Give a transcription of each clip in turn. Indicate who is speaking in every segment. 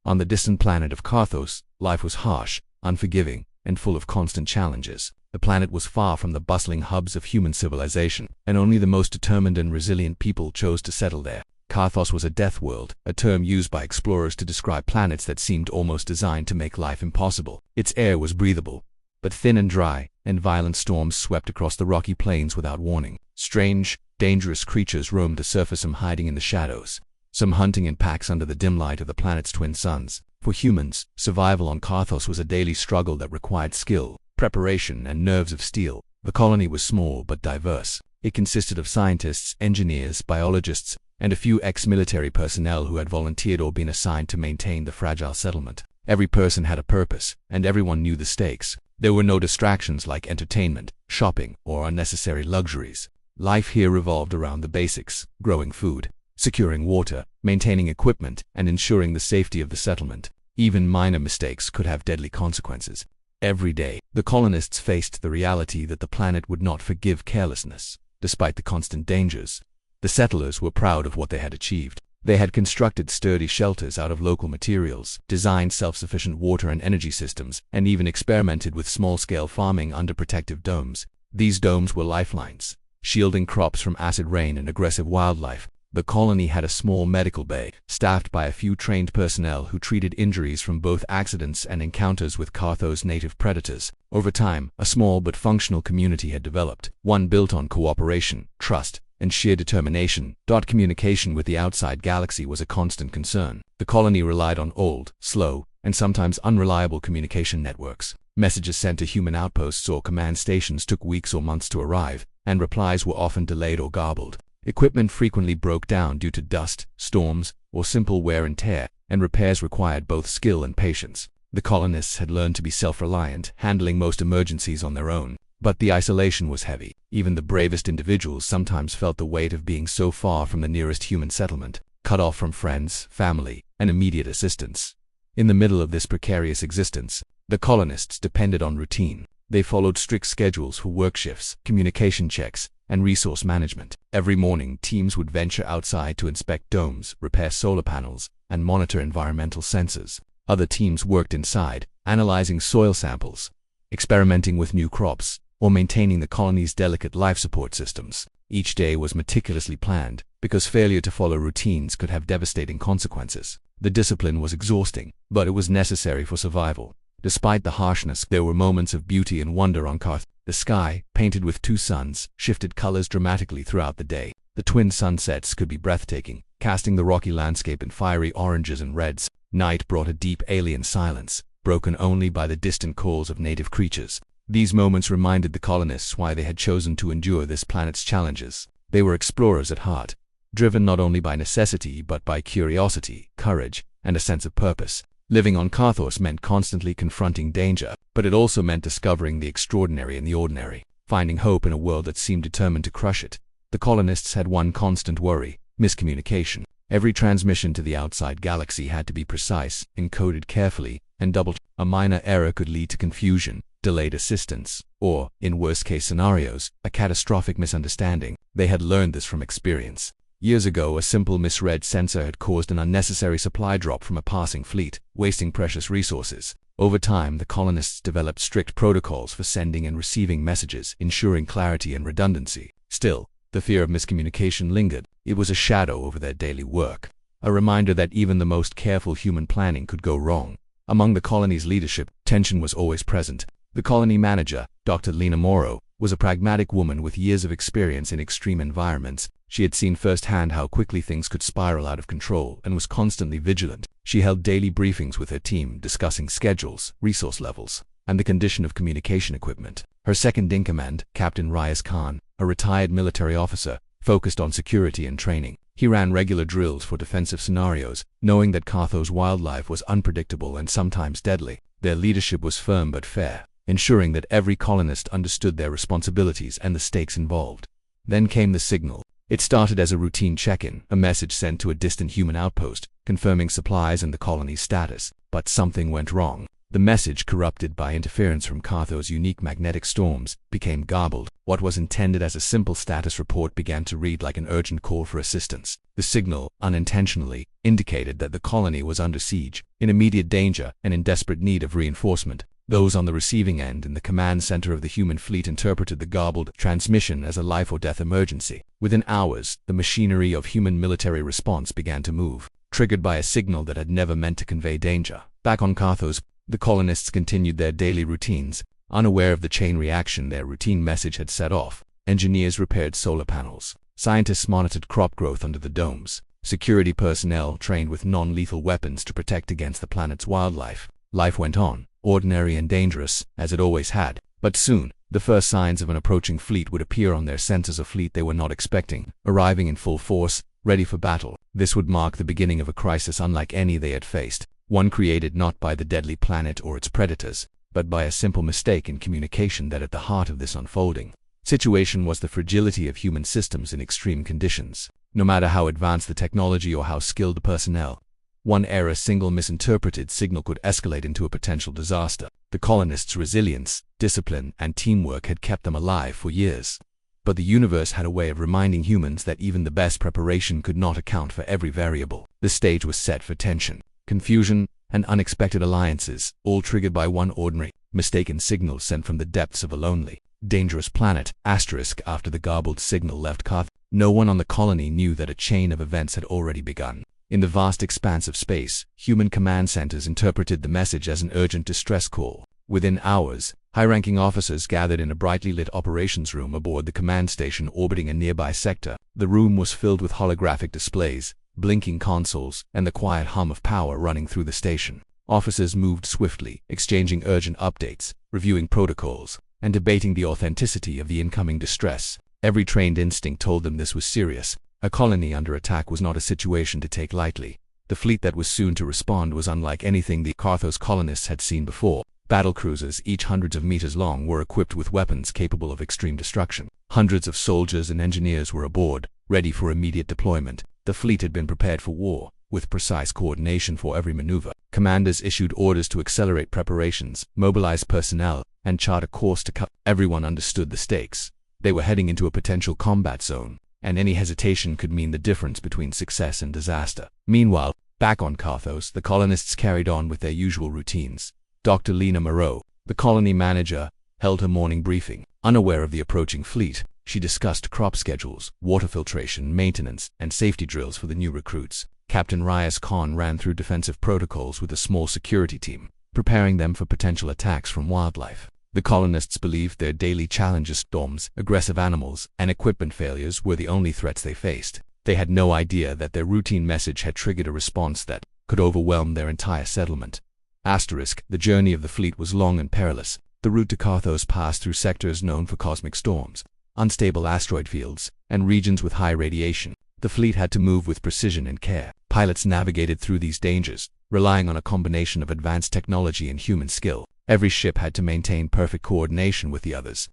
Speaker 1: On the distant planet of Karthos, life was harsh, unforgiving, and full of constant challenges. The planet was far from the bustling hubs of human civilization, and only the most determined and resilient people chose to settle there. Karthos was a death world, a term used by explorers to describe planets that seemed almost designed to make life impossible. Its air was breathable, but thin and dry, and violent storms swept across the rocky plains without warning. Strange, dangerous creatures roamed the surface, some hiding in the shadows, some hunting in packs under the dim light of the planet's twin suns. For humans, survival on Karthos was a daily struggle that required skill, preparation, and nerves of steel. The colony was small but diverse. It consisted of scientists, engineers, biologists, and a few ex-military personnel who had volunteered or been assigned to maintain the fragile settlement. Every person had a purpose, and everyone knew the stakes. There were no distractions like entertainment, shopping, or unnecessary luxuries. Life here revolved around the basics: growing food, securing water, maintaining equipment, and ensuring the safety of the settlement. Even minor mistakes could have deadly consequences. Every day, the colonists faced the reality that the planet would not forgive carelessness. Despite the constant dangers, the settlers were proud of what they had achieved. They had constructed sturdy shelters out of local materials, designed self-sufficient water and energy systems, and even experimented with small-scale farming under protective domes. These domes were lifelines, shielding crops from acid rain and aggressive wildlife. The colony had a small medical bay, staffed by a few trained personnel who treated injuries from both accidents and encounters with Karthos' native predators. Over time, a small but functional community had developed, one built on cooperation, trust, and sheer determination. Communication with the outside galaxy was a constant concern. The colony relied on old, slow, and sometimes unreliable communication networks. Messages sent to human outposts or command stations took weeks or months to arrive, and replies were often delayed or garbled. Equipment frequently broke down due to dust, storms, or simple wear and tear, and repairs required both skill and patience. The colonists had learned to be self-reliant, handling most emergencies on their own. But the isolation was heavy. Even the bravest individuals sometimes felt the weight of being so far from the nearest human settlement, cut off from friends, family, and immediate assistance. In the middle of this precarious existence, the colonists depended on routine. They followed strict schedules for work shifts, communication checks, and resource management. Every morning, teams would venture outside to inspect domes, repair solar panels, and monitor environmental sensors. Other teams worked inside, analyzing soil samples, experimenting with new crops, or maintaining the colony's delicate life support systems. Each day was meticulously planned, because failure to follow routines could have devastating consequences. The discipline was exhausting, but it was necessary for survival. Despite the harshness, there were moments of beauty and wonder on Karthos. The sky, painted with two suns, shifted colors dramatically throughout the day. The twin sunsets could be breathtaking, casting the rocky landscape in fiery oranges and reds. Night brought a deep alien silence, broken only by the distant calls of native creatures. These moments reminded the colonists why they had chosen to endure this planet's challenges. They were explorers at heart, driven not only by necessity but by curiosity, courage, and a sense of purpose. Living on Karthos meant constantly confronting danger, but it also meant discovering the extraordinary in the ordinary, finding hope in a world that seemed determined to crush it. The colonists had one constant worry: miscommunication. Every transmission to the outside galaxy had to be precise, encoded carefully, and double-checked. A minor error could lead to confusion, delayed assistance, or, in worst-case scenarios, a catastrophic misunderstanding. They had learned this from experience. Years ago, a simple misread sensor had caused an unnecessary supply drop from a passing fleet, wasting precious resources. Over time, the colonists developed strict protocols for sending and receiving messages, ensuring clarity and redundancy. Still, the fear of miscommunication lingered. It was a shadow over their daily work, a reminder that even the most careful human planning could go wrong. Among the colony's leadership, tension was always present. The colony manager, Dr. Lena Morrow, was a pragmatic woman with years of experience in extreme environments. She had seen firsthand how quickly things could spiral out of control and was constantly vigilant. She held daily briefings with her team, discussing schedules, resource levels, and the condition of communication equipment. Her second-in-command, Captain Reyes Khan, a retired military officer, focused on security and training. He ran regular drills for defensive scenarios, knowing that Karthos' wildlife was unpredictable and sometimes deadly. Their leadership was firm but fair, ensuring that every colonist understood their responsibilities and the stakes involved. Then came the signal. It started as a routine check-in, a message sent to a distant human outpost, confirming supplies and the colony's status. But something went wrong. The message, corrupted by interference from Cartho's unique magnetic storms, became garbled. What was intended as a simple status report began to read like an urgent call for assistance. The signal, unintentionally, indicated that the colony was under siege, in immediate danger, and in desperate need of reinforcement. Those on the receiving end in the command center of the human fleet interpreted the garbled transmission as a life-or-death emergency. Within hours, the machinery of human military response began to move, triggered by a signal that had never meant to convey danger. Back on Carthos, the colonists continued their daily routines, unaware of the chain reaction their routine message had set off. Engineers repaired solar panels. Scientists monitored crop growth under the domes. Security personnel trained with non-lethal weapons to protect against the planet's wildlife. Life went on, ordinary and dangerous, as it always had. But soon, the first signs of an approaching fleet would appear on their sensors, a fleet they were not expecting, arriving in full force, ready for battle. This would mark the beginning of a crisis unlike any they had faced. One created not by the deadly planet or its predators, but by a simple mistake in communication that at the heart of this unfolding situation was the fragility of human systems in extreme conditions. No matter how advanced the technology or how skilled the personnel, one error, single misinterpreted signal could escalate into a potential disaster. The colonists' resilience, discipline, and teamwork had kept them alive for years. But the universe had a way of reminding humans that even the best preparation could not account for every variable. The stage was set for tension, confusion, and unexpected alliances, all triggered by one ordinary, mistaken signal sent from the depths of a lonely, dangerous planet. After the garbled signal left Carth, no one on the colony knew that a chain of events had already begun. In the vast expanse of space, human command centers interpreted the message as an urgent distress call. Within hours, high-ranking officers gathered in a brightly lit operations room aboard the command station orbiting a nearby sector. The room was filled with holographic displays, blinking consoles, and the quiet hum of power running through the station. Officers moved swiftly, exchanging urgent updates, reviewing protocols, and debating the authenticity of the incoming distress. Every trained instinct told them this was serious. A colony under attack was not a situation to take lightly. The fleet that was soon to respond was unlike anything the Carthos colonists had seen before. Battle cruisers, each hundreds of meters long, were equipped with weapons capable of extreme destruction. Hundreds of soldiers and engineers were aboard, ready for immediate deployment. The fleet had been prepared for war, with precise coordination for every maneuver. Commanders issued orders to accelerate preparations, mobilize personnel, and chart a course to cut. Everyone understood the stakes. They were heading into a potential combat zone, and any hesitation could mean the difference between success and disaster. Meanwhile, back on Carthos, the colonists carried on with their usual routines. Dr. Lena Moreau, the colony manager, held her morning briefing. Unaware of the approaching fleet, she discussed crop schedules, water filtration, maintenance, and safety drills for the new recruits. Captain Rias Khan ran through defensive protocols with a small security team, preparing them for potential attacks from wildlife. The colonists believed their daily challenges, storms, aggressive animals, and equipment failures were the only threats they faced. They had no idea that their routine message had triggered a response that could overwhelm their entire settlement. The journey of the fleet was long and perilous. The route to Carthos passed through sectors known for cosmic storms, unstable asteroid fields, and regions with high radiation. The fleet had to move with precision and care. Pilots navigated through these dangers, relying on a combination of advanced technology and human skill. Every ship had to maintain perfect coordination with the others.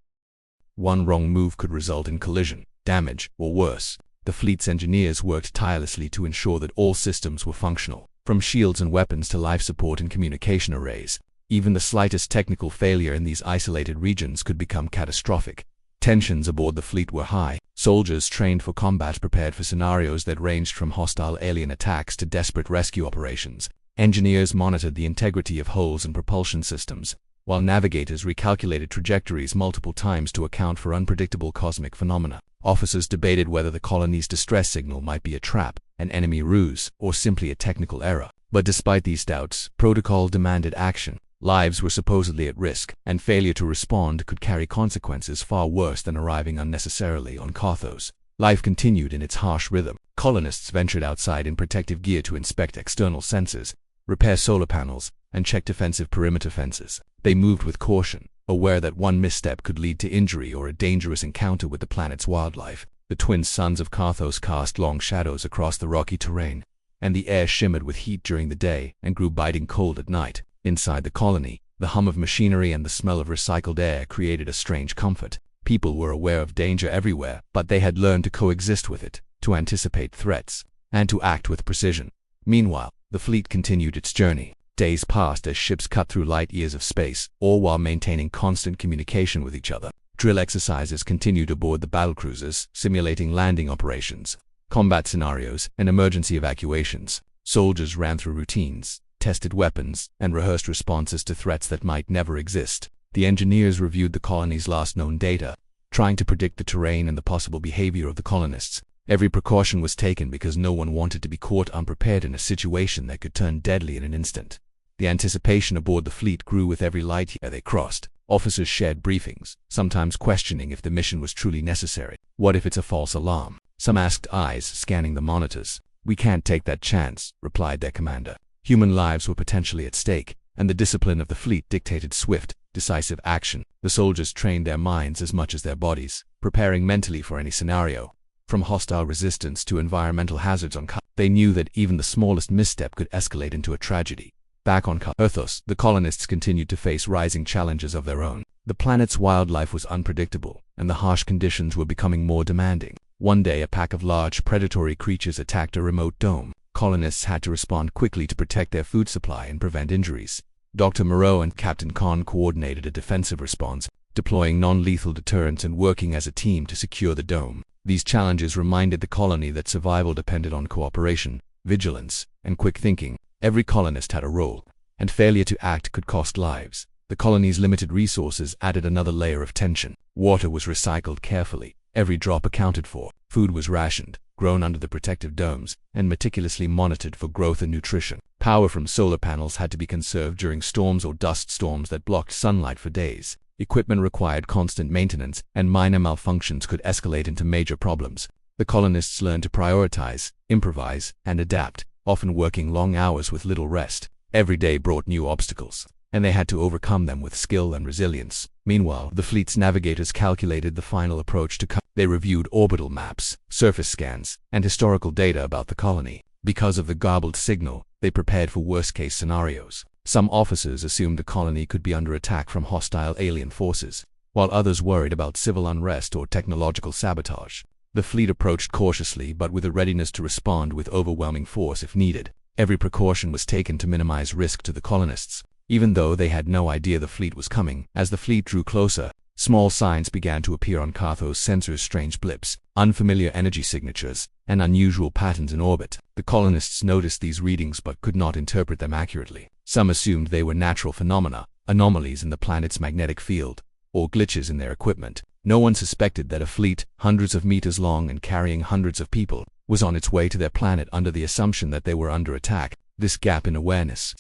Speaker 1: One wrong move could result in collision, damage, or worse. The fleet's engineers worked tirelessly to ensure that all systems were functional, from shields and weapons to life support and communication arrays. Even the slightest technical failure in these isolated regions could become catastrophic. Tensions aboard the fleet were high. Soldiers trained for combat prepared for scenarios that ranged from hostile alien attacks to desperate rescue operations. Engineers monitored the integrity of hulls and propulsion systems, while navigators recalculated trajectories multiple times to account for unpredictable cosmic phenomena. Officers debated whether the colony's distress signal might be a trap, an enemy ruse, or simply a technical error. But despite these doubts, protocol demanded action. Lives were supposedly at risk, and failure to respond could carry consequences far worse than arriving unnecessarily on Carthos. Life continued in its harsh rhythm. Colonists ventured outside in protective gear to inspect external sensors, repair solar panels, and check defensive perimeter fences. They moved with caution, aware that one misstep could lead to injury or a dangerous encounter with the planet's wildlife. The twin suns of Carthos cast long shadows across the rocky terrain, and the air shimmered with heat during the day and grew biting cold at night. Inside the colony, the hum of machinery and the smell of recycled air created a strange comfort. People were aware of danger everywhere, but they had learned to coexist with it, to anticipate threats, and to act with precision. Meanwhile, the fleet continued its journey. Days passed as ships cut through light years of space, all while maintaining constant communication with each other. Drill exercises continued aboard the battlecruisers, simulating landing operations, combat scenarios, and emergency evacuations. Soldiers ran through routines, tested weapons, and rehearsed responses to threats that might never exist. The engineers reviewed the colony's last known data, trying to predict the terrain and the possible behavior of the colonists. Every precaution was taken because no one wanted to be caught unprepared in a situation that could turn deadly in an instant. The anticipation aboard the fleet grew with every light year they crossed. Officers shared briefings, sometimes questioning if the mission was truly necessary. What if it's a false alarm? Some asked, eyes scanning the monitors. "We can't take that chance," replied their commander. Human lives were potentially at stake, and the discipline of the fleet dictated swift, decisive action. The soldiers trained their minds as much as their bodies, preparing mentally for any scenario. From hostile resistance to environmental hazards on Earth, they knew that even the smallest misstep could escalate into a tragedy. Back on Earthos, the colonists continued to face rising challenges of their own. The planet's wildlife was unpredictable, and the harsh conditions were becoming more demanding. One day, a pack of large predatory creatures attacked a remote dome. Colonists had to respond quickly to protect their food supply and prevent injuries. Dr. Moreau and Captain Khan coordinated a defensive response, deploying non-lethal deterrents and working as a team to secure the dome. These challenges reminded the colony that survival depended on cooperation, vigilance, and quick thinking. Every colonist had a role, and failure to act could cost lives. The colony's limited resources added another layer of tension. Water was recycled carefully, every drop accounted for. Food was rationed, grown under the protective domes, and meticulously monitored for growth and nutrition. Power from solar panels had to be conserved during storms or dust storms that blocked sunlight for days. Equipment required constant maintenance, and minor malfunctions could escalate into major problems. The colonists learned to prioritize, improvise, and adapt, often working long hours with little rest. Every day brought new obstacles, and they had to overcome them with skill and resilience. Meanwhile, the fleet's navigators calculated the final approach to They reviewed orbital maps, surface scans, and historical data about the colony. Because of the garbled signal, they prepared for worst-case scenarios. Some officers assumed the colony could be under attack from hostile alien forces, while others worried about civil unrest or technological sabotage. The fleet approached cautiously but with a readiness to respond with overwhelming force if needed. Every precaution was taken to minimize risk to the colonists, even though they had no idea the fleet was coming. As the fleet drew closer, small signs began to appear on Carthos' sensors: strange blips, unfamiliar energy signatures, and unusual patterns in orbit. The colonists noticed these readings but could not interpret them accurately. Some assumed they were natural phenomena, anomalies in the planet's magnetic field, or glitches in their equipment. No one suspected that a fleet, hundreds of meters long and carrying hundreds of people, was on its way to their planet under the assumption that they were under attack. This gap in awareness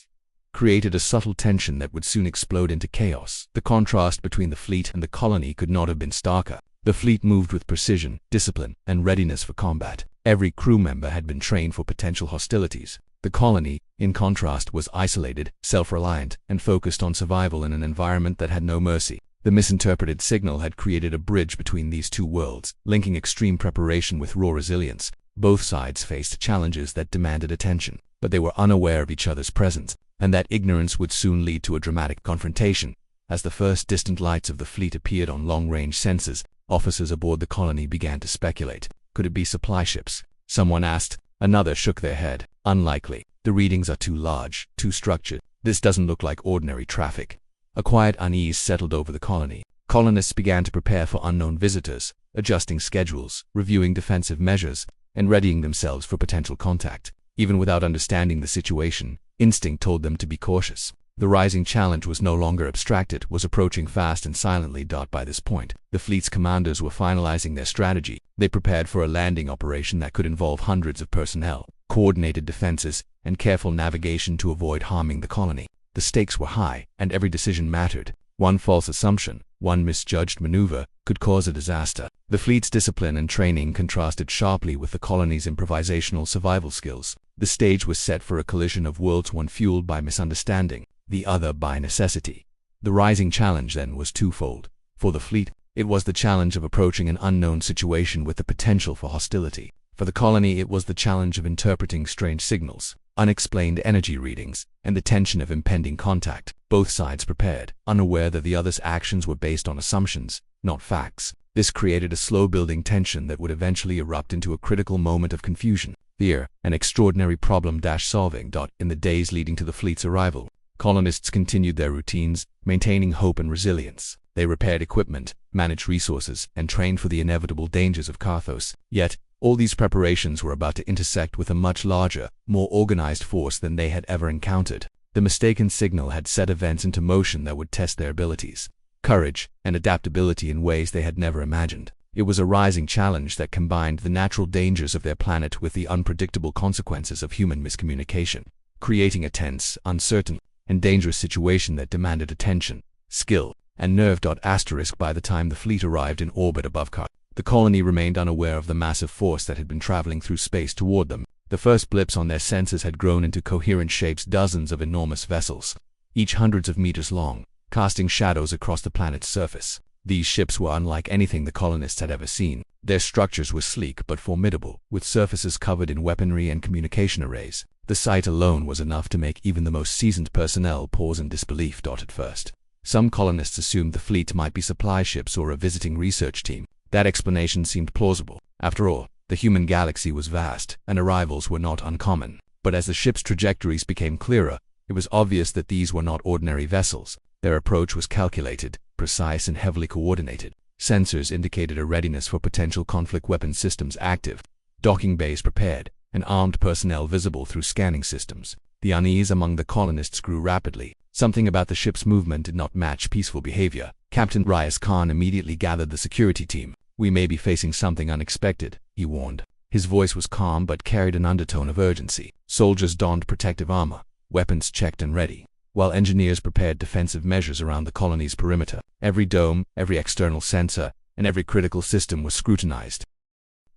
Speaker 1: created a subtle tension that would soon explode into chaos. The contrast between the fleet and the colony could not have been starker. The fleet moved with precision, discipline, and readiness for combat. Every crew member had been trained for potential hostilities. The colony, in contrast, was isolated, self-reliant, and focused on survival in an environment that had no mercy. The misinterpreted signal had created a bridge between these two worlds, linking extreme preparation with raw resilience. Both sides faced challenges that demanded attention, but they were unaware of each other's presence, and that ignorance would soon lead to a dramatic confrontation. As the first distant lights of the fleet appeared on long-range sensors, officers aboard the colony began to speculate. Could it be supply ships? Someone asked. Another shook their head. Unlikely. The readings are too large, too structured. This doesn't look like ordinary traffic. A quiet unease settled over the colony. Colonists began to prepare for unknown visitors, adjusting schedules, reviewing defensive measures, and readying themselves for potential contact. Even without understanding the situation, instinct told them to be cautious. The rising challenge was no longer abstracted, was approaching fast and silently. By this point, the fleet's commanders were finalizing their strategy. They prepared for a landing operation that could involve hundreds of personnel, coordinated defenses, and careful navigation to avoid harming the colony. The stakes were high, and every decision mattered. One false assumption, one misjudged maneuver, could cause a disaster. The fleet's discipline and training contrasted sharply with the colony's improvisational survival skills. The stage was set for a collision of worlds, one fueled by misunderstanding, the other by necessity. The rising challenge then was twofold. For the fleet, it was the challenge of approaching an unknown situation with the potential for hostility. For the colony, it was the challenge of interpreting strange signals, unexplained energy readings, and the tension of impending contact. Both sides prepared, unaware that the other's actions were based on assumptions, not facts. This created a slow-building tension that would eventually erupt into a critical moment of confusion. fear, and extraordinary problem-solving. In the days leading to the fleet's arrival, colonists continued their routines, maintaining hope and resilience. They repaired equipment, managed resources, and trained for the inevitable dangers of Karthos. Yet, all these preparations were about to intersect with a much larger, more organized force than they had ever encountered. The mistaken signal had set events into motion that would test their abilities, courage, and adaptability in ways they had never imagined. It was a rising challenge that combined the natural dangers of their planet with the unpredictable consequences of human miscommunication, creating a tense, uncertain, and dangerous situation that demanded attention, skill, and nerve. By the time the fleet arrived in orbit above Karthos, the colony remained unaware of the massive force that had been traveling through space toward them. The first blips on their sensors had grown into coherent shapes, dozens of enormous vessels, each hundreds of meters long, casting shadows across the planet's surface. These ships were unlike anything the colonists had ever seen. Their structures were sleek but formidable, with surfaces covered in weaponry and communication arrays. The sight alone was enough to make even the most seasoned personnel pause in disbelief. At first, some colonists assumed the fleet might be supply ships or a visiting research team. That explanation seemed plausible. After all, the human galaxy was vast, and arrivals were not uncommon. But as the ships' trajectories became clearer, it was obvious that these were not ordinary vessels. Their approach was calculated, precise, and heavily coordinated. Sensors indicated a readiness for potential conflict, weapon systems active, docking bays prepared, and armed personnel visible through scanning systems. The unease among the colonists grew rapidly. Something about the ship's movement did not match peaceful behavior. Captain Rias Khan immediately gathered the security team. "We may be facing something unexpected," he warned. His voice was calm but carried an undertone of urgency. Soldiers donned protective armor, weapons checked and ready, while engineers prepared defensive measures around the colony's perimeter. Every dome, every external sensor, and every critical system was scrutinized.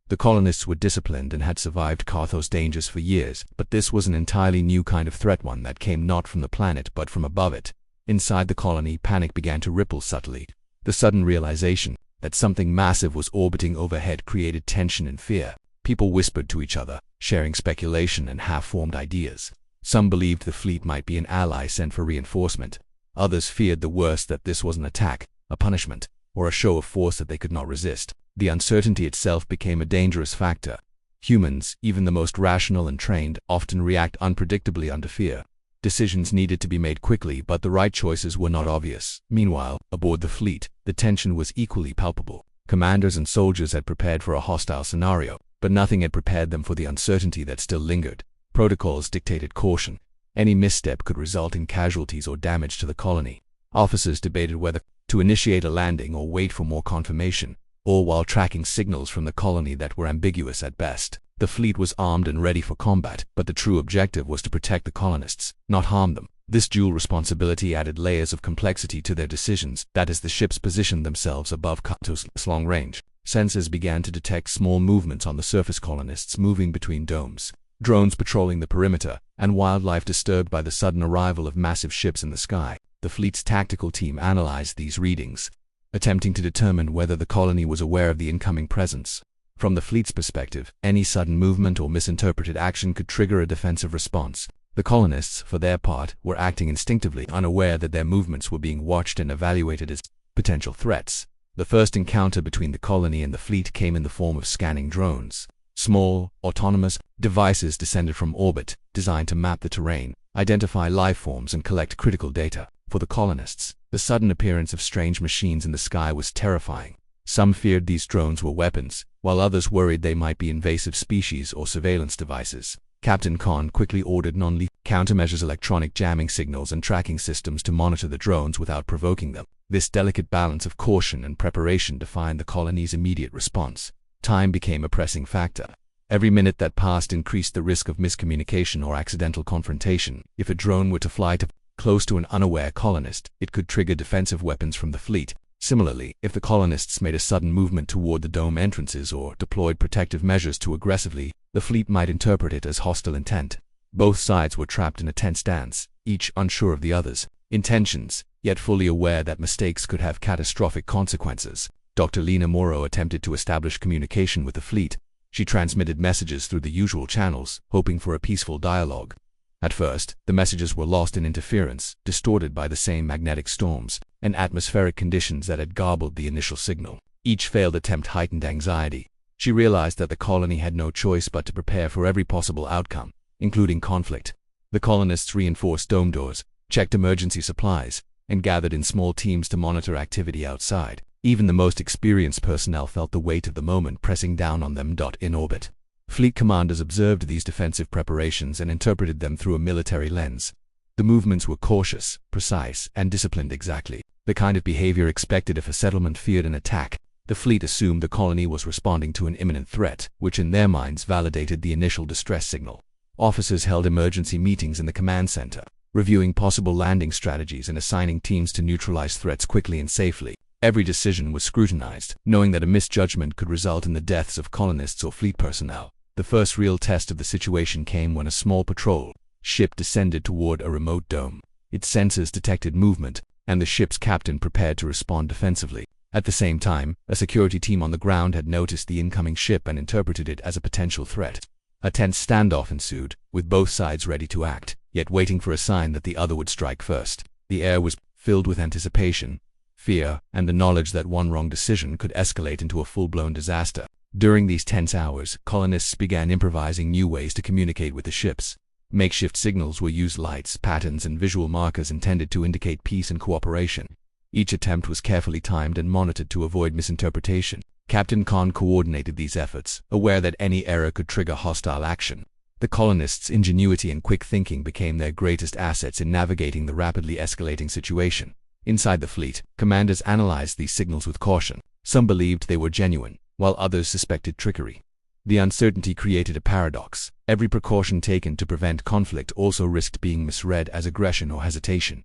Speaker 1: The colonists were disciplined and had survived Karthos dangers for years, but this was an entirely new kind of threat, one that came not from the planet but from above it. Inside the colony, panic began to ripple subtly. The sudden realization that something massive was orbiting overhead created tension and fear. People whispered to each other, sharing speculation and half-formed ideas. Some believed the fleet might be an ally sent for reinforcement. Others feared the worst, that this was an attack, a punishment, or a show of force that they could not resist. The uncertainty itself became a dangerous factor. Humans, even the most rational and trained, often react unpredictably under fear. Decisions needed to be made quickly, but the right choices were not obvious. Meanwhile, aboard the fleet, the tension was equally palpable. Commanders and soldiers had prepared for a hostile scenario, but nothing had prepared them for the uncertainty that still lingered. Protocols dictated caution. Any misstep could result in casualties or damage to the colony. Officers debated whether to initiate a landing or wait for more confirmation, all while tracking signals from the colony that were ambiguous at best. The fleet was armed and ready for combat, but the true objective was to protect the colonists, not harm them. This dual responsibility added layers of complexity to their decisions. That as the ships positioned themselves above Karthos' long range, sensors began to detect small movements on the surface, colonists moving between domes, drones patrolling the perimeter, and wildlife disturbed by the sudden arrival of massive ships in the sky. The fleet's tactical team analyzed these readings, attempting to determine whether the colony was aware of the incoming presence. From the fleet's perspective, any sudden movement or misinterpreted action could trigger a defensive response. The colonists, for their part, were acting instinctively, unaware that their movements were being watched and evaluated as potential threats. The first encounter between the colony and the fleet came in the form of scanning drones. Small, autonomous devices descended from orbit, designed to map the terrain, identify life forms, and collect critical data. For the colonists, the sudden appearance of strange machines in the sky was terrifying. Some feared these drones were weapons, while others worried they might be invasive species or surveillance devices. Captain Khan quickly ordered non-lethal countermeasures, electronic jamming signals, and tracking systems to monitor the drones without provoking them. This delicate balance of caution and preparation defined the colony's immediate response. Time became a pressing factor. Every minute that passed increased the risk of miscommunication or accidental confrontation. If a drone were to fly too close to an unaware colonist, it could trigger defensive weapons from the fleet. Similarly, if the colonists made a sudden movement toward the dome entrances or deployed protective measures too aggressively, the fleet might interpret it as hostile intent. Both sides were trapped in a tense dance, each unsure of the other's intentions, yet fully aware that mistakes could have catastrophic consequences. Dr. Lena Morrow attempted to establish communication with the fleet. She transmitted messages through the usual channels, hoping for a peaceful dialogue. At first, the messages were lost in interference, distorted by the same magnetic storms and atmospheric conditions that had garbled the initial signal. Each failed attempt heightened anxiety. she realized that the colony had no choice but to prepare for every possible outcome, including conflict. The colonists reinforced dome doors, checked emergency supplies, and gathered in small teams to monitor activity outside. Even the most experienced personnel felt the weight of the moment pressing down on them. In orbit, fleet commanders observed these defensive preparations and interpreted them through a military lens. The movements were cautious, precise, and disciplined, exactly the kind of behavior expected if a settlement feared an attack. The fleet assumed the colony was responding to an imminent threat, which in their minds validated the initial distress signal. Officers held emergency meetings in the command center, reviewing possible landing strategies and assigning teams to neutralize threats quickly and safely. Every decision was scrutinized, knowing that a misjudgment could result in the deaths of colonists or fleet personnel. The first real test of the situation came when a small patrol ship descended toward a remote dome. Its sensors detected movement, and the ship's captain prepared to respond defensively. At the same time, a security team on the ground had noticed the incoming ship and interpreted it as a potential threat. A tense standoff ensued, with both sides ready to act, yet waiting for a sign that the other would strike first. The air was filled with anticipation, fear, and the knowledge that one wrong decision could escalate into a full-blown disaster. During these tense hours, colonists began improvising new ways to communicate with the ships. Makeshift signals were used, lights, patterns, and visual markers intended to indicate peace and cooperation. Each attempt was carefully timed and monitored to avoid misinterpretation. Captain Khan coordinated these efforts, aware that any error could trigger hostile action. The colonists' ingenuity and quick thinking became their greatest assets in navigating the rapidly escalating situation. Inside the fleet, commanders analyzed these signals with caution. Some believed they were genuine, while others suspected trickery. The uncertainty created a paradox. Every precaution taken to prevent conflict also risked being misread as aggression or hesitation.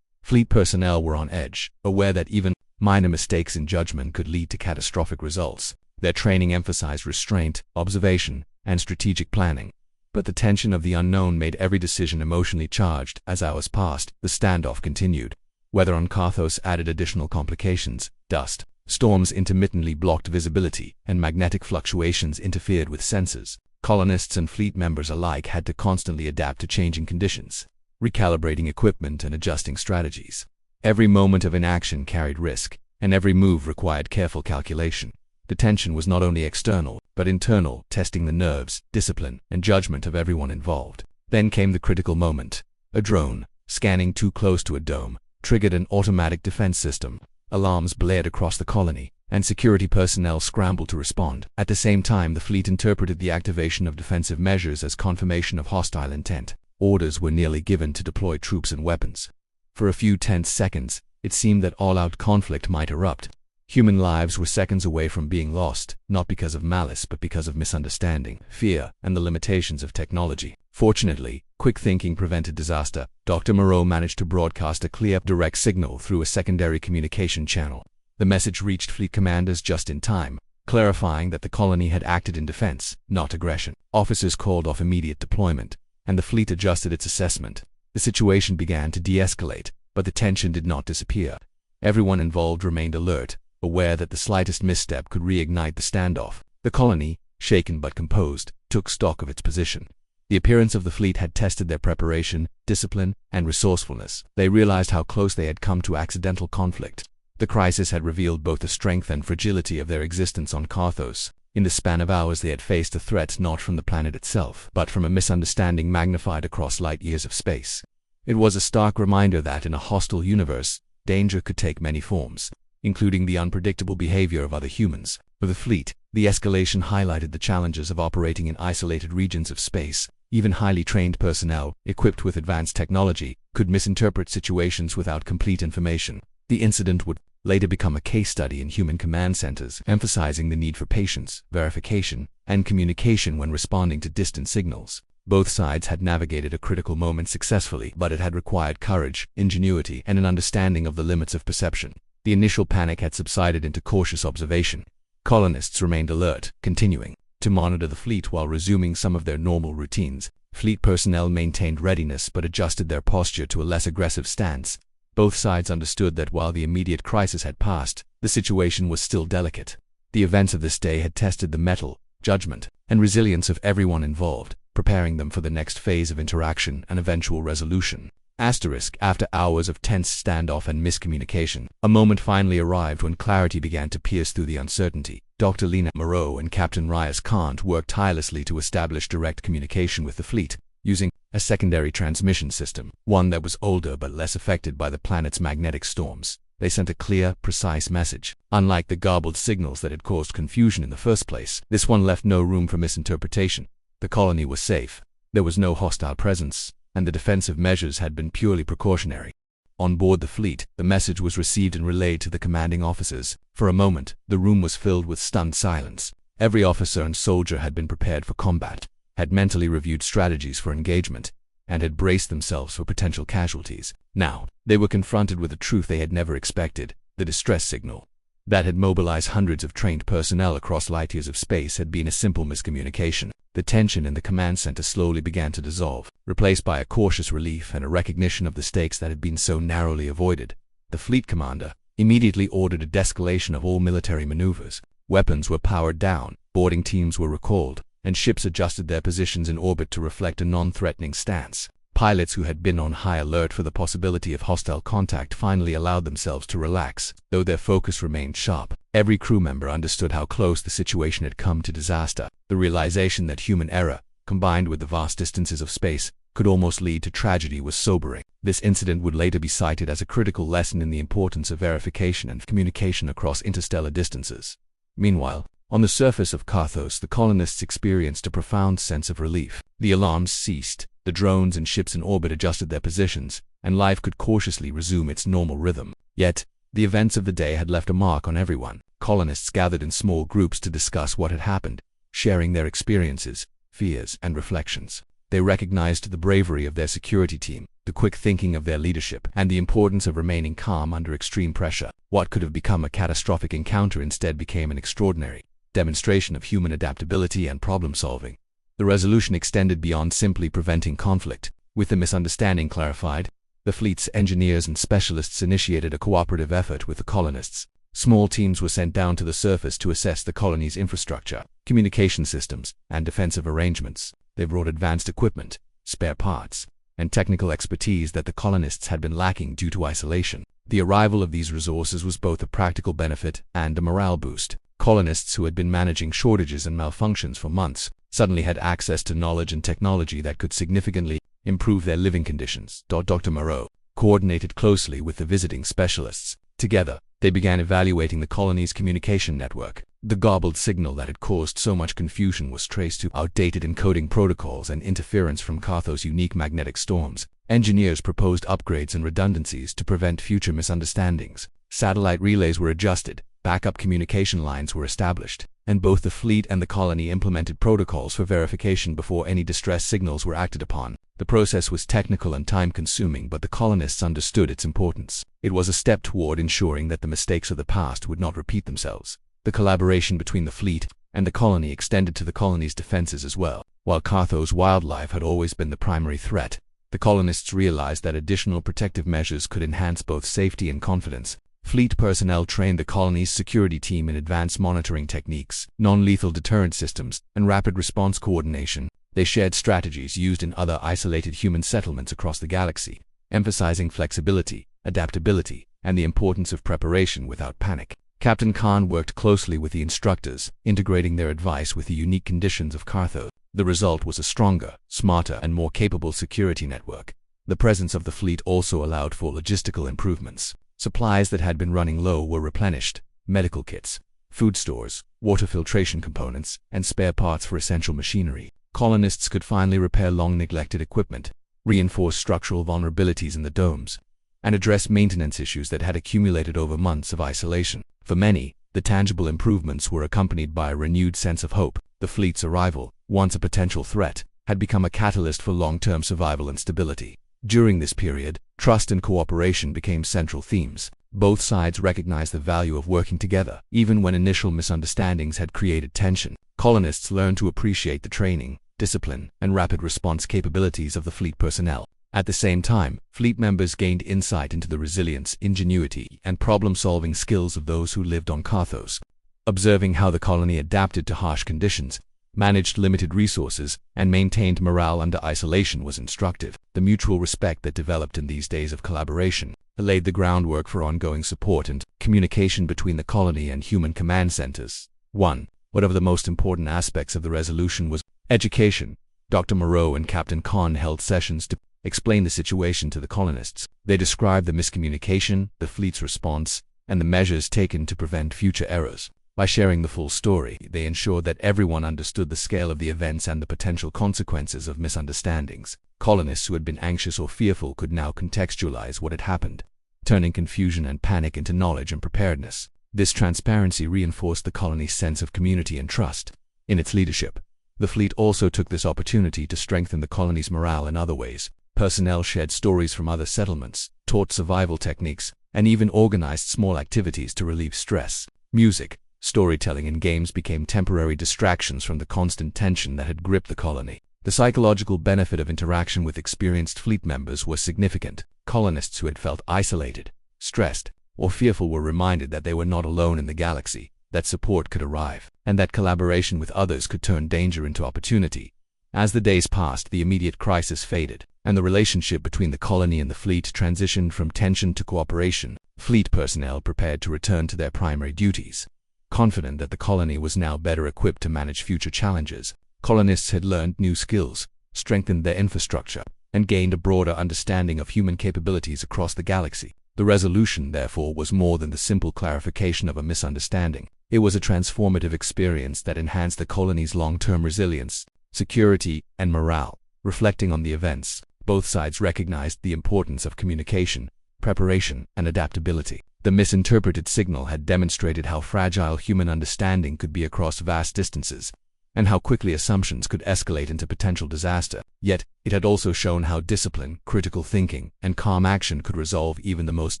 Speaker 1: Fleet personnel were on edge, aware that even minor mistakes in judgment could lead to catastrophic results. Their training emphasized restraint, observation, and strategic planning. But the tension of the unknown made every decision emotionally charged. As hours passed, the standoff continued. Weather on Carthos added additional complications. Dust storms intermittently blocked visibility, and magnetic fluctuations interfered with sensors. Colonists and fleet members alike had to constantly adapt to changing conditions, recalibrating equipment and adjusting strategies. Every moment of inaction carried risk, and every move required careful calculation. The tension was not only external, but internal, testing the nerves, discipline, and judgment of everyone involved. Then came the critical moment. A drone, scanning too close to a dome, triggered an automatic defense system. Alarms blared across the colony, and security personnel scrambled to respond. At the same time, the fleet interpreted the activation of defensive measures as confirmation of hostile intent. Orders were nearly given to deploy troops and weapons. For a few tense seconds, it seemed that all-out conflict might erupt. Human lives were seconds away from being lost, not because of malice but because of misunderstanding, fear, and the limitations of technology. Fortunately, quick thinking prevented disaster. Dr. Moreau managed to broadcast a clear, direct signal through a secondary communication channel. The message reached fleet commanders just in time, clarifying that the colony had acted in defense, not aggression. Officers called off immediate deployment, and the fleet adjusted its assessment. The situation began to de-escalate, but the tension did not disappear. Everyone involved remained alert, aware that the slightest misstep could reignite the standoff. The colony, shaken but composed, took stock of its position. The appearance of the fleet had tested their preparation, discipline, and resourcefulness. They realized how close they had come to accidental conflict. The crisis had revealed both the strength and fragility of their existence on Carthos. In the span of hours they had faced a threat not from the planet itself, but from a misunderstanding magnified across light years of space. It was a stark reminder that in a hostile universe, danger could take many forms, including the unpredictable behavior of other humans. For the fleet, the escalation highlighted the challenges of operating in isolated regions of space. Even highly trained personnel, equipped with advanced technology, could misinterpret situations without complete information. The incident would later become a case study in human command centers, emphasizing the need for patience, verification, and communication when responding to distant signals. Both sides had navigated a critical moment successfully, but it had required courage, ingenuity, and an understanding of the limits of perception. The initial panic had subsided into cautious observation. Colonists remained alert, continuing to monitor the fleet while resuming some of their normal routines. Fleet personnel maintained readiness but adjusted their posture to a less aggressive stance. Both sides understood that while the immediate crisis had passed, the situation was still delicate. The events of this day had tested the mettle, judgment, and resilience of everyone involved, preparing them for the next phase of interaction and eventual resolution. After hours of tense standoff and miscommunication, a moment finally arrived when clarity began to pierce through the uncertainty. Dr. Lena Moreau and Captain Rias Kant worked tirelessly to establish direct communication with the fleet, using a secondary transmission system, one that was older but less affected by the planet's magnetic storms. They sent a clear, precise message. Unlike the garbled signals that had caused confusion in the first place, this one left no room for misinterpretation. The colony was safe. There was no hostile presence, and the defensive measures had been purely precautionary. On board the fleet, the message was received and relayed to the commanding officers. For a moment, the room was filled with stunned silence. Every officer and soldier had been prepared for combat, had mentally reviewed strategies for engagement, and had braced themselves for potential casualties. Now, they were confronted with a truth they had never expected. The distress signal that had mobilized hundreds of trained personnel across light years of space had been a simple miscommunication. The tension in the command center slowly began to dissolve, replaced by a cautious relief and a recognition of the stakes that had been so narrowly avoided. The fleet commander immediately ordered a de-escalation of all military maneuvers. Weapons were powered down, boarding teams were recalled, and ships adjusted their positions in orbit to reflect a non-threatening stance. Pilots who had been on high alert for the possibility of hostile contact finally allowed themselves to relax, though their focus remained sharp. Every crew member understood how close the situation had come to disaster. The realization that human error, combined with the vast distances of space, could almost lead to tragedy was sobering. This incident would later be cited as a critical lesson in the importance of verification and communication across interstellar distances. Meanwhile, on the surface of Carthos, the colonists experienced a profound sense of relief. The alarms ceased, the drones and ships in orbit adjusted their positions, and life could cautiously resume its normal rhythm. Yet, the events of the day had left a mark on everyone. Colonists gathered in small groups to discuss what had happened, sharing their experiences, fears, and reflections. They recognized the bravery of their security team, the quick thinking of their leadership, and the importance of remaining calm under extreme pressure. What could have become a catastrophic encounter instead became an extraordinary demonstration of human adaptability and problem-solving. The resolution extended beyond simply preventing conflict. With the misunderstanding clarified, the fleet's engineers and specialists initiated a cooperative effort with the colonists. Small teams were sent down to the surface to assess the colony's infrastructure, communication systems, and defensive arrangements. They brought advanced equipment, spare parts, and technical expertise that the colonists had been lacking due to isolation. The arrival of these resources was both a practical benefit and a morale boost. Colonists who had been managing shortages and malfunctions for months suddenly had access to knowledge and technology that could significantly improve their living conditions. Dr. Moreau coordinated closely with the visiting specialists. Together, they began evaluating the colony's communication network. The garbled signal that had caused so much confusion was traced to outdated encoding protocols and interference from Carthos' unique magnetic storms. Engineers proposed upgrades and redundancies to prevent future misunderstandings. Satellite relays were adjusted, backup communication lines were established, and both the fleet and the colony implemented protocols for verification before any distress signals were acted upon. The process was technical and time-consuming, but the colonists understood its importance. It was a step toward ensuring that the mistakes of the past would not repeat themselves. The collaboration between the fleet and the colony extended to the colony's defenses as well. While Carthos' wildlife had always been the primary threat, the colonists realized that additional protective measures could enhance both safety and confidence. Fleet personnel trained the colony's security team in advanced monitoring techniques, non-lethal deterrent systems, and rapid response coordination. They shared strategies used in other isolated human settlements across the galaxy, emphasizing flexibility, adaptability, and the importance of preparation without panic. Captain Khan worked closely with the instructors, integrating their advice with the unique conditions of Carthos. The result was a stronger, smarter, and more capable security network. The presence of the fleet also allowed for logistical improvements. Supplies that had been running low were replenished: medical kits, food stores, water filtration components, and spare parts for essential machinery. Colonists could finally repair long-neglected equipment, reinforce structural vulnerabilities in the domes, and address maintenance issues that had accumulated over months of isolation. For many, the tangible improvements were accompanied by a renewed sense of hope. The fleet's arrival, once a potential threat, had become a catalyst for long-term survival and stability. During this period, trust and cooperation became central themes. Both sides recognized the value of working together, even when initial misunderstandings had created tension. Colonists learned to appreciate the training, discipline, and rapid response capabilities of the fleet personnel. At the same time, fleet members gained insight into the resilience, ingenuity, and problem-solving skills of those who lived on Carthos. Observing how the colony adapted to harsh conditions, managed limited resources, and maintained morale under isolation was instructive. The mutual respect that developed in these days of collaboration laid the groundwork for ongoing support and communication between the colony and human command centers. 1. One of the most important aspects of the resolution was education. Dr. Moreau and Captain Khan held sessions to explain the situation to the colonists. They described the miscommunication, the fleet's response, and the measures taken to prevent future errors. By sharing the full story, they ensured that everyone understood the scale of the events and the potential consequences of misunderstandings. Colonists who had been anxious or fearful could now contextualize what had happened, turning confusion and panic into knowledge and preparedness. This transparency reinforced the colony's sense of community and trust in its leadership. The fleet also took this opportunity to strengthen the colony's morale in other ways. Personnel shared stories from other settlements, taught survival techniques, and even organized small activities to relieve stress. Music, storytelling, and games became temporary distractions from the constant tension that had gripped the colony. The psychological benefit of interaction with experienced fleet members was significant. Colonists who had felt isolated, stressed, or fearful were reminded that they were not alone in the galaxy, that support could arrive, and that collaboration with others could turn danger into opportunity. As the days passed, the immediate crisis faded, and the relationship between the colony and the fleet transitioned from tension to cooperation. Fleet personnel prepared to return to their primary duties, confident that the colony was now better equipped to manage future challenges. Colonists had learned new skills, strengthened their infrastructure, and gained a broader understanding of human capabilities across the galaxy. The resolution, therefore, was more than the simple clarification of a misunderstanding. It was a transformative experience that enhanced the colony's long-term resilience, security, and morale. Reflecting on the events, both sides recognized the importance of communication, preparation, and adaptability. The misinterpreted signal had demonstrated how fragile human understanding could be across vast distances, and how quickly assumptions could escalate into potential disaster. Yet, it had also shown how discipline, critical thinking, and calm action could resolve even the most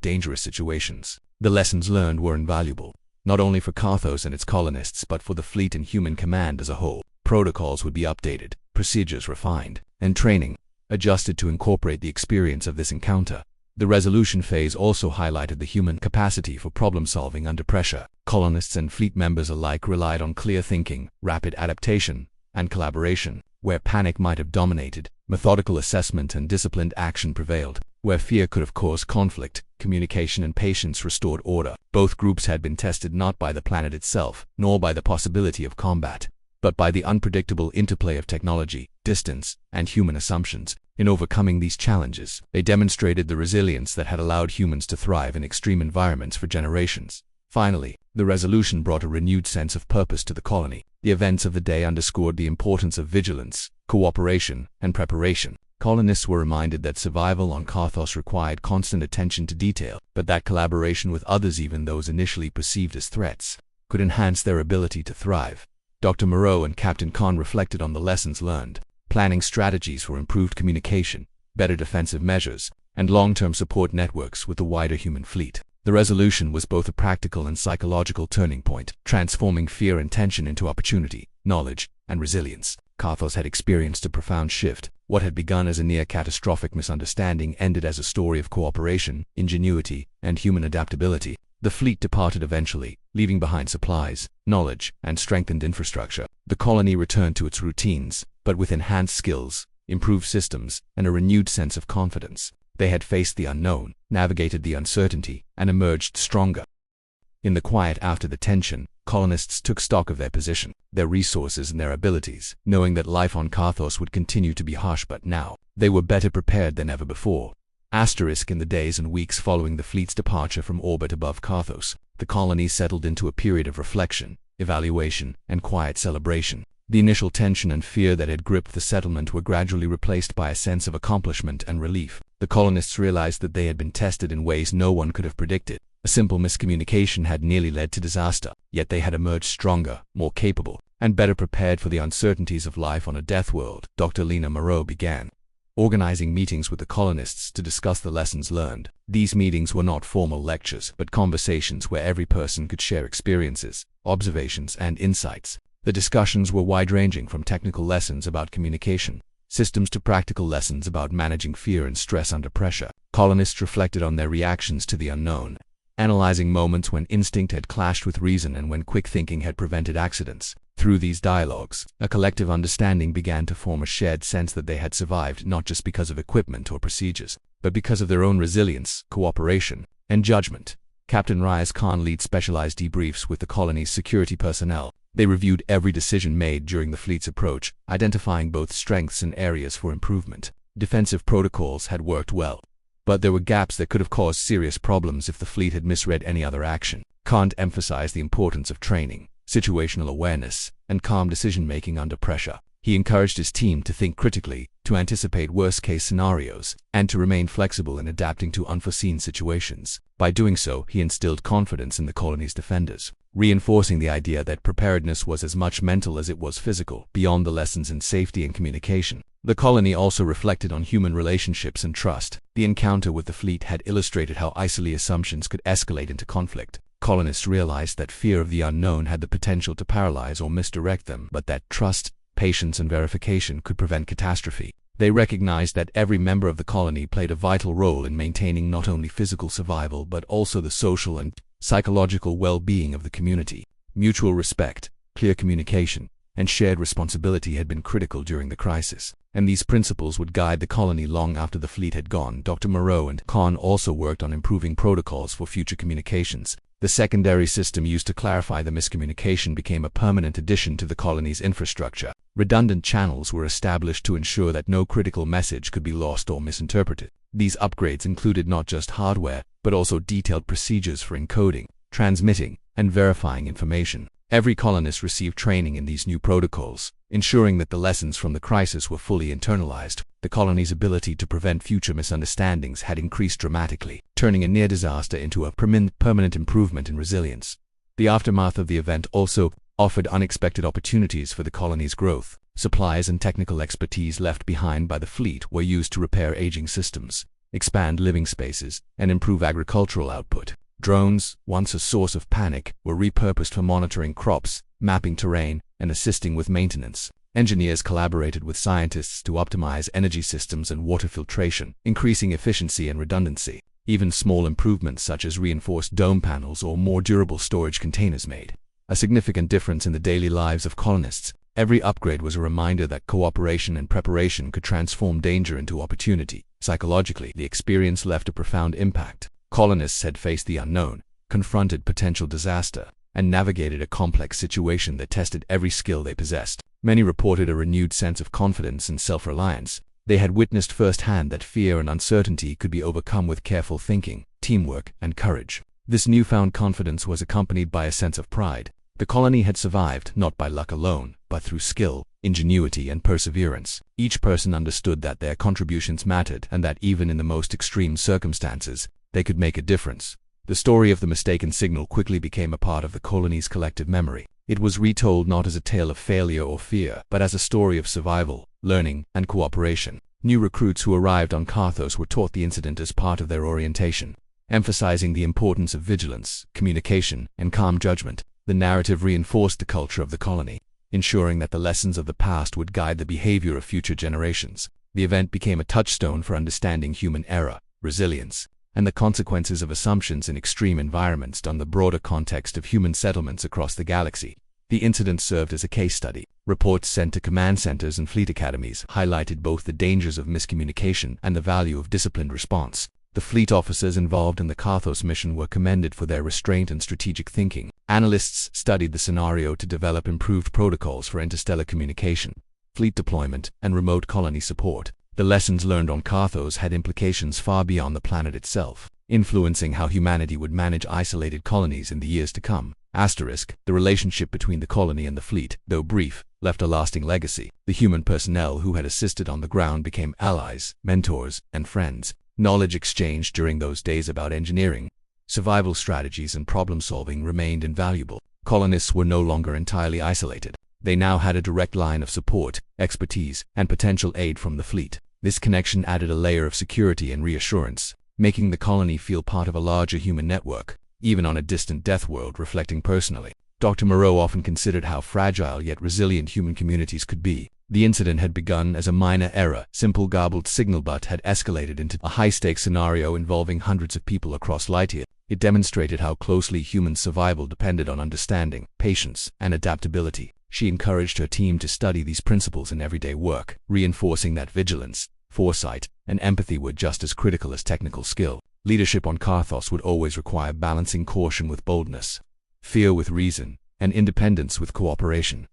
Speaker 1: dangerous situations. The lessons learned were invaluable, not only for Carthos and its colonists but for the fleet and human command as a whole. Protocols would be updated, procedures refined, and training adjusted to incorporate the experience of this encounter. The resolution phase also highlighted the human capacity for problem-solving under pressure. Colonists and fleet members alike relied on clear thinking, rapid adaptation, and collaboration. Where panic might have dominated, methodical assessment and disciplined action prevailed. Where fear could have caused conflict, communication and patience restored order. Both groups had been tested not by the planet itself, nor by the possibility of combat, but by the unpredictable interplay of technology, distance, and human assumptions. In overcoming these challenges, they demonstrated the resilience that had allowed humans to thrive in extreme environments for generations. Finally, the resolution brought a renewed sense of purpose to the colony. The events of the day underscored the importance of vigilance, cooperation, and preparation. Colonists were reminded that survival on Carthos required constant attention to detail, but that collaboration with others, even those initially perceived as threats, could enhance their ability to thrive. Dr. Moreau and Captain Khan reflected on the lessons learned, planning strategies for improved communication, better defensive measures, and long-term support networks with the wider human fleet. The resolution was both a practical and psychological turning point, transforming fear and tension into opportunity, knowledge, and resilience. Carthos had experienced a profound shift. What had begun as a near-catastrophic misunderstanding ended as a story of cooperation, ingenuity, and human adaptability. The fleet departed eventually, leaving behind supplies, knowledge, and strengthened infrastructure. The colony returned to its routines, but with enhanced skills, improved systems, and a renewed sense of confidence. They had faced the unknown, navigated the uncertainty, and emerged stronger. In the quiet after the tension, colonists took stock of their position, their resources, and their abilities, knowing that life on Carthos would continue to be harsh, but now they were better prepared than ever before. In the days and weeks following the fleet's departure from orbit above Carthos, the colony settled into a period of reflection, evaluation, and quiet celebration. The initial tension and fear that had gripped the settlement were gradually replaced by a sense of accomplishment and relief. The colonists realized that they had been tested in ways no one could have predicted. A simple miscommunication had nearly led to disaster, yet they had emerged stronger, more capable, and better prepared for the uncertainties of life on a Deathworld. Dr. Lena Moreau began organizing meetings with the colonists to discuss the lessons learned. These meetings were not formal lectures, but conversations where every person could share experiences, observations, and insights. The discussions were wide-ranging, from technical lessons about communication systems to practical lessons about managing fear and stress under pressure. Colonists reflected on their reactions to the unknown, analyzing moments when instinct had clashed with reason and when quick thinking had prevented accidents. Through these dialogues, a collective understanding began to form, a shared sense that they had survived not just because of equipment or procedures, but because of their own resilience, cooperation, and judgment. Captain Riaz Khan leads specialized debriefs with the colony's security personnel. They reviewed every decision made during the fleet's approach, identifying both strengths and areas for improvement. Defensive protocols had worked well, but there were gaps that could have caused serious problems if the fleet had misread any other action. Khan emphasized the importance of training, situational awareness, and calm decision-making under pressure. He encouraged his team to think critically, to anticipate worst-case scenarios, and to remain flexible in adapting to unforeseen situations. By doing so, he instilled confidence in the colony's defenders, reinforcing the idea that preparedness was as much mental as it was physical. Beyond the lessons in safety and communication, the colony also reflected on human relationships and trust. The encounter with the fleet had illustrated how easily assumptions could escalate into conflict. Colonists realized that fear of the unknown had the potential to paralyze or misdirect them, but that trust, patience, and verification could prevent catastrophe. They recognized that every member of the colony played a vital role in maintaining not only physical survival but also the social and psychological well-being of the community. Mutual respect, clear communication, and shared responsibility had been critical during the crisis, and these principles would guide the colony long after the fleet had gone. Dr. Moreau and Khan also worked on improving protocols for future communications. The secondary system used to clarify the miscommunication became a permanent addition to the colony's infrastructure. Redundant channels were established to ensure that no critical message could be lost or misinterpreted. These upgrades included not just hardware, but also detailed procedures for encoding, transmitting, and verifying information. Every colonist received training in these new protocols, ensuring that the lessons from the crisis were fully internalized. The colony's ability to prevent future misunderstandings had increased dramatically, turning a near disaster into a permanent improvement in resilience. The aftermath of the event also offered unexpected opportunities for the colony's growth. Supplies and technical expertise left behind by the fleet were used to repair aging systems, expand living spaces, and improve agricultural output. Drones, once a source of panic, were repurposed for monitoring crops, mapping terrain, and assisting with maintenance. Engineers collaborated with scientists to optimize energy systems and water filtration, increasing efficiency and redundancy. Even small improvements such as reinforced dome panels or more durable storage containers made a significant difference in the daily lives of colonists. Every upgrade was a reminder that cooperation and preparation could transform danger into opportunity. Psychologically, the experience left a profound impact. Colonists had faced the unknown, confronted potential disaster, and navigated a complex situation that tested every skill they possessed. Many reported a renewed sense of confidence and self-reliance. They had witnessed firsthand that fear and uncertainty could be overcome with careful thinking, teamwork, and courage. This newfound confidence was accompanied by a sense of pride. The colony had survived not by luck alone, but through skill, ingenuity, and perseverance. Each person understood that their contributions mattered and that even in the most extreme circumstances, they could make a difference. The story of the mistaken signal quickly became a part of the colony's collective memory. It was retold not as a tale of failure or fear, but as a story of survival, learning, and cooperation. New recruits who arrived on Karthos were taught the incident as part of their orientation, emphasizing the importance of vigilance, communication, and calm judgment. The narrative reinforced the culture of the colony, ensuring that the lessons of the past would guide the behavior of future generations. The event became a touchstone for understanding human error, resilience, and the consequences of assumptions in extreme environments on the broader context of human settlements across the galaxy. The incident served as a case study. Reports sent to command centers and fleet academies highlighted both the dangers of miscommunication and the value of disciplined response. The fleet officers involved in the Karthos mission were commended for their restraint and strategic thinking. Analysts studied the scenario to develop improved protocols for interstellar communication, fleet deployment, and remote colony support. The lessons learned on Karthos had implications far beyond the planet itself, influencing how humanity would manage isolated colonies in the years to come. The relationship between the colony and the fleet, though brief, left a lasting legacy. The human personnel who had assisted on the ground became allies, mentors, and friends. Knowledge exchanged during those days about engineering, survival strategies, and problem-solving remained invaluable. Colonists were no longer entirely isolated. They now had a direct line of support, expertise, and potential aid from the fleet. This connection added a layer of security and reassurance, making the colony feel part of a larger human network, even on a distant Deathworld. Reflecting personally, Dr. Moreau often considered how fragile yet resilient human communities could be. The incident had begun as a minor error, simple garbled signal, but had escalated into a high-stakes scenario involving hundreds of people across light years. It demonstrated how closely human survival depended on understanding, patience, and adaptability. She encouraged her team to study these principles in everyday work, reinforcing that vigilance, foresight, and empathy were just as critical as technical skill. Leadership on Karthos would always require balancing caution with boldness, fear with reason, and independence with cooperation.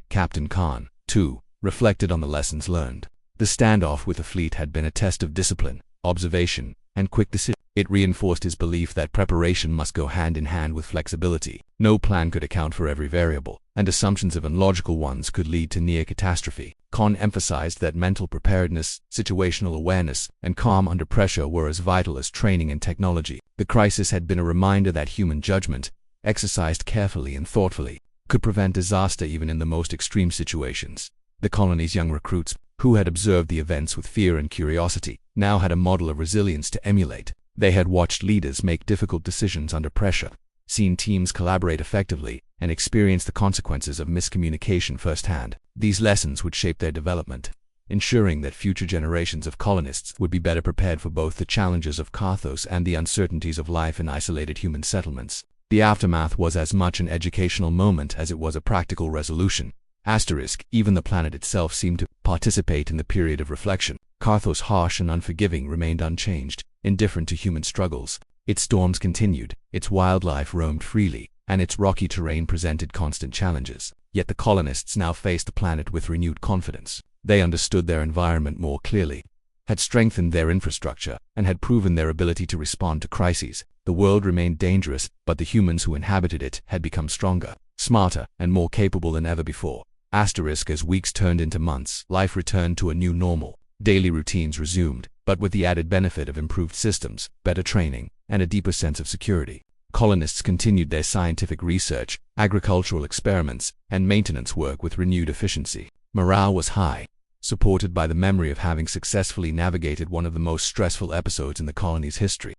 Speaker 1: Captain Khan, too, reflected on the lessons learned. The standoff with the fleet had been a test of discipline, observation, and quick decision. It reinforced his belief that preparation must go hand in hand with flexibility. No plan could account for every variable, and assumptions of illogical ones could lead to near catastrophe. Khan emphasized that mental preparedness, situational awareness, and calm under pressure were as vital as training and technology. The crisis had been a reminder that human judgment, exercised carefully and thoughtfully, could prevent disaster even in the most extreme situations. The colony's young recruits, who had observed the events with fear and curiosity, now had a model of resilience to emulate. They had watched leaders make difficult decisions under pressure, seen teams collaborate effectively, and experienced the consequences of miscommunication firsthand. These lessons would shape their development, ensuring that future generations of colonists would be better prepared for both the challenges of Karthos and the uncertainties of life in isolated human settlements. The aftermath was as much an educational moment as it was a practical resolution. Even the planet itself seemed to participate in the period of reflection. Karthos, harsh and unforgiving, remained unchanged, indifferent to human struggles. Its storms continued, its wildlife roamed freely, and its rocky terrain presented constant challenges. Yet the colonists now faced the planet with renewed confidence. They understood their environment more clearly, had strengthened their infrastructure, and had proven their ability to respond to crises. The world remained dangerous, but the humans who inhabited it had become stronger, smarter, and more capable than ever before. As weeks turned into months, life returned to a new normal. Daily routines resumed, but with the added benefit of improved systems, better training, and a deeper sense of security. Colonists continued their scientific research, agricultural experiments, and maintenance work with renewed efficiency. Morale was high, supported by the memory of having successfully navigated one of the most stressful episodes in the colony's history.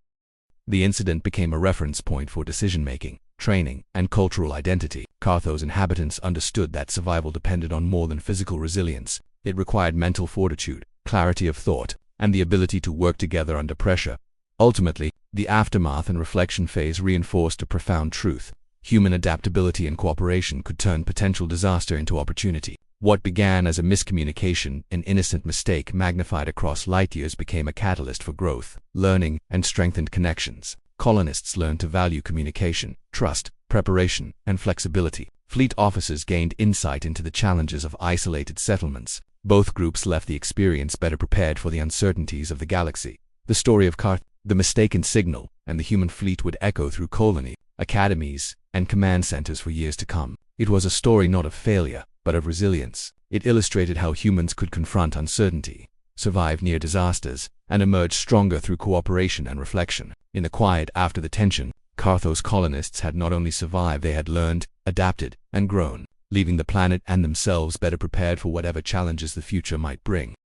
Speaker 1: The incident became a reference point for decision-making, training, and cultural identity. Karthos' inhabitants understood that survival depended on more than physical resilience. It required mental fortitude, clarity of thought, and the ability to work together under pressure. Ultimately, the aftermath and reflection phase reinforced a profound truth. Human adaptability and cooperation could turn potential disaster into opportunity. What began as a miscommunication, an innocent mistake magnified across light years, became a catalyst for growth, learning, and strengthened connections. Colonists learned to value communication, trust, preparation, and flexibility. Fleet officers gained insight into the challenges of isolated settlements. Both groups left the experience better prepared for the uncertainties of the galaxy. The story of Karth, the mistaken signal, and the human fleet would echo through colony, academies, and command centers for years to come. It was a story not of failure, but of resilience. It illustrated how humans could confront uncertainty, survive near disasters, and emerge stronger through cooperation and reflection. In the quiet after the tension, Karthos colonists had not only survived, they had learned, adapted, and grown, leaving the planet and themselves better prepared for whatever challenges the future might bring.